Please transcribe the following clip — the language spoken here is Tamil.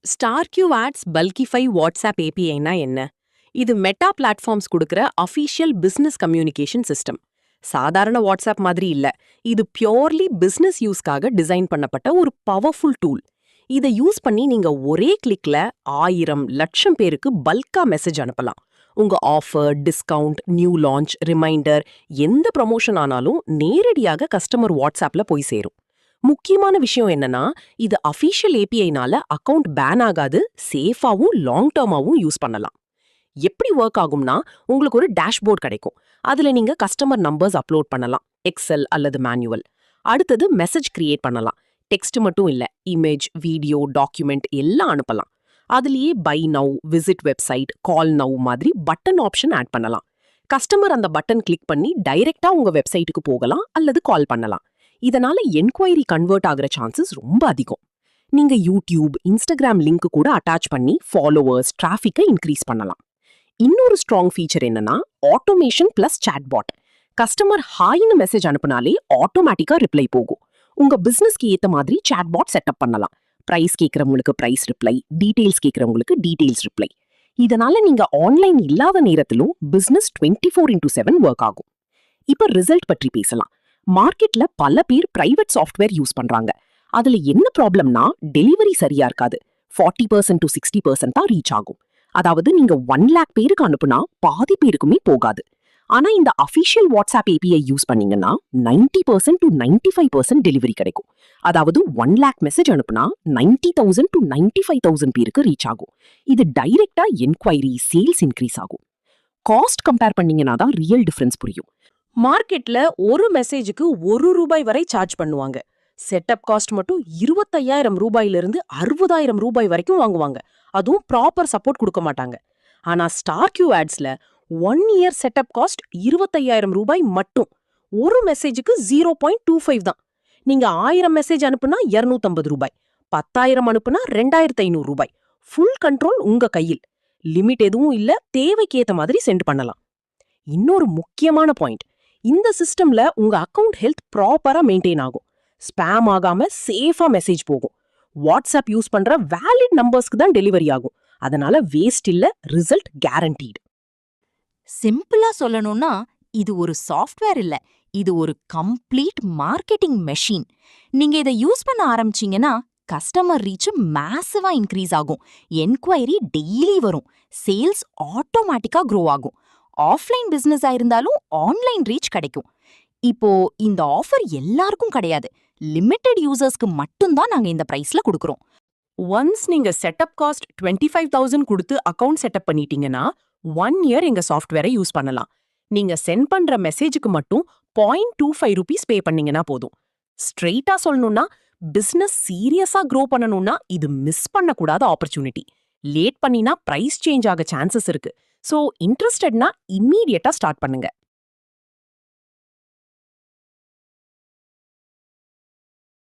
StarQ Ads Bulkify வாட்ஸ்அப் API-னா என்ன? இது மெட்டா பிளாட்ஃபார்ம்ஸ் கொடுக்கிற அஃபிஷியல் பிசினஸ் கம்யூனிகேஷன் சிஸ்டம். சாதாரண வாட்ஸ்அப் மாதிரி இல்ல. இது பியோர்லி பிசினஸ் யூஸ்க்காக டிசைன் பண்ணப்பட்ட ஒரு பவர்ஃபுல் டூல். இதை யூஸ் பண்ணி நீங்க ஒரே கிளிக்ல 1000 லட்சம் பேருக்கு பல்கா மெசேஜ் அனுப்பலாம். உங்க offer, discount, new launch, reminder எந்த ப்ரமோஷன் ஆனாலும் நேரடியாக கஸ்டமர் வாட்ஸ்அப்ல போய் சேரும். முக்கியமான விஷயம் என்னன்னா, இது அஃபிஷியல் ஏபிஐனால அக்கவுண்ட் பேன் ஆகாது, சேஃபாவும் லாங் டர்மாவும் யூஸ் பண்ணலாம். எப்படி ஒர்க் ஆகும்னா, உங்களுக்கு ஒரு டேஷ்போர்ட் கிடைக்கும். அதுல நீங்க கஸ்டமர் நம்பர்ஸ் அப்லோட் பண்ணலாம், எக்ஸல் அல்லது மேனுவல். அடுத்தது மெசேஜ் கிரியேட் பண்ணலாம். டெக்ஸ்ட் மட்டும் இல்ல, இமேஜ், வீடியோ, டாக்குமெண்ட் எல்லாம் அனுப்பலாம். அதுலயே buy now, visit website, call now மாதிரி பட்டன் ஆப்ஷன் ஆட் பண்ணலாம். கஸ்டமர் அந்த பட்டன் கிளிக் பண்ணி டைரக்டா உங்க வெப்சைட்டுக்கு போகலாம் அல்லது கால் பண்ணலாம். இதனால என்கொயரி கன்வெர்ட் ஆகிற சான்சஸ் ரொம்ப அதிகம். நீங்க யூடியூப், இன்ஸ்டாகிராம் லிங்க் கூட அட்டாச் பண்ணி ஃபாலோவர்ஸ், டிராஃபிக்கை இன்க்ரீஸ் பண்ணலாம். இன்னொரு ஸ்ட்ராங் ஃபீச்சர் என்னன்னா, ஆட்டோமேஷன் பிளஸ் சாட்பாட். கஸ்டமர் ஹாய்னு மெசேஜ் அனுப்புனாலே ஆட்டோமேட்டிக்கா ரிப்ளை போகும். உங்க பிசினஸ்க்கு ஏத்த மாதிரி சாட்பாட் செட்டப் பண்ணலாம். பிரைஸ் கேட்கறவங்களுக்கு பிரைஸ் ரிப்ளை, டீடைல்ஸ் கேட்கறவங்களுக்கு டீடைல்ஸ் ரிப்ளை. இதனால நீங்க ஆன்லைன் இல்லாத நேரத்திலும் பிசினஸ் 24x7 ஒர்க் ஆகும். இப்ப ரிசல்ட் பற்றி பேசலாம். மார்க்கெட்ல பல பேர் பிரைவேட் சாஃப்ட்வேர் யூஸ் பண்றாங்க. அதுல என்ன ப்ராப்ளம்னா, டெலிவரி சரியா இருக்காது. 40% to 60% தான் ரீச் ஆகும். அதாவது நீங்க 1 lakh பேருக்கு அனுப்புனா பாதி பேருக்குமே போகாது. ஆனா இந்த அஃபிஷியல் வாட்ஸ்அப் ஏபிஐ யூஸ் பண்ணீங்கன்னா 90% to 95% டெலிவரி கிடைக்கும். அதாவது 1 lakh மெசேஜ் அனுப்புனா 90,000 to 95,000 பேருக்கு ரீச் ஆகும். இது டைரக்டா என்கொயரி, சேல்ஸ் இன்க்ரீஸ் ஆகும். காஸ்ட் கம்பேர் பண்ணீங்கன்னா தான் ரியல் டிஃபரன்ஸ் புரியும். மார்க்கெட்ல ஒரு மெசேஜுக்கு ₹1 வரை சார்ஜ் பண்ணுவாங்க. செட்டப் காஸ்ட் மட்டும் 25,000 ரூபாயிலிருந்து 60,000 ரூபாய் வரைக்கும் வாங்குவாங்க. அதுவும் ப்ராப்பர் சப்போர்ட் கொடுக்க மாட்டாங்க. ஆனா StarQ Adsல 1 year செட்டப் காஸ்ட் 25,000 ரூபாய் மட்டும். ஒரு மெசேஜுக்கு 0.25 தான். நீங்க 1000 மெசேஜ் அனுப்புனா 250 ரூபாய், 10,000 அனுப்புனா 2,500 ரூபாய். ஃபுல் கண்ட்ரோல் உங்க கையில். லிமிட் எதுவும் இல்ல, தேவைக்கு ஏத்த மாதிரி சென்ட் பண்ணலாம். இன்னொரு முக்கியமான பாயிண்ட், இந்த சிஸ்டம்ல உங்க அக்கவுண்ட் ஹெல்த் ப்ராப்பரா மெயின்டைன் ஆகும். ஸ்பேம் ஆகாம சேஃபா மெசேஜ் போகும். வாட்ஸ்அப் யூஸ் பண்ற வேலிட் நம்பர்ஸ்க்கு தான் டெலிவரி ஆகும். அதனால வேஸ்ட் இல்ல, ரிசல்ட் கேரண்டீடு. சிம்பிளா சொல்லணும்னா, இது ஒரு சாஃப்ட்வேர் இல்ல, இது ஒரு கம்ப்ளீட் மார்க்கெட்டிங் மெஷின். நீங்க இதை யூஸ் பண்ண ஆரம்பிச்சீங்கன்னா கஸ்டமர் ரீச் மேசிவா இன்க்ரீஸ் ஆகும், என்கொயரி டெய்லி வரும், சேல்ஸ் ஆட்டோமேட்டிக்கா க்ரோ ஆகும். ஆஃப்லைன் பிசினஸா இருந்தாலும் ஆன்லைன் ரீச் கிடைக்கும். இப்போ இந்த ஆஃபர் எல்லாருக்கும் கிடையாது, லிமிட்டெட் யூசர்ஸ்க்கு மட்டும்தான் நாங்க இந்த பிரைஸ்ல கொடுக்கறோம். ஒன்ஸ் நீங்க செட்டப் காஸ்ட் 25,000 கொடுத்து அக்கவுண்ட் செட்டப் பண்ணிட்டீங்கன்னா 1 year எங்க சாஃப்ட்வேரை யூஸ் பண்ணலாம். நீங்க சென்ட் பண்ற மெசேஜுக்கு மட்டும் 0.25 rupees பே பண்ணீங்கன்னா போதும். ஸ்ட்ரெயிட்டா சொல்லணும்னா, பிசினஸ் சீரியஸா க்ரோ பண்ணணும்னா இது மிஸ் பண்ணக்கூடாத ஆப்பர்ச்சுனிட்டி. லேட் பண்ணினா பிரைஸ் சேஞ்ச் ஆக சான்சஸ் இருக்கு. சோ இன்ட்ரெஸ்டட்னா இம்மீடியட்டா ஸ்டார்ட் பண்ணுங்க.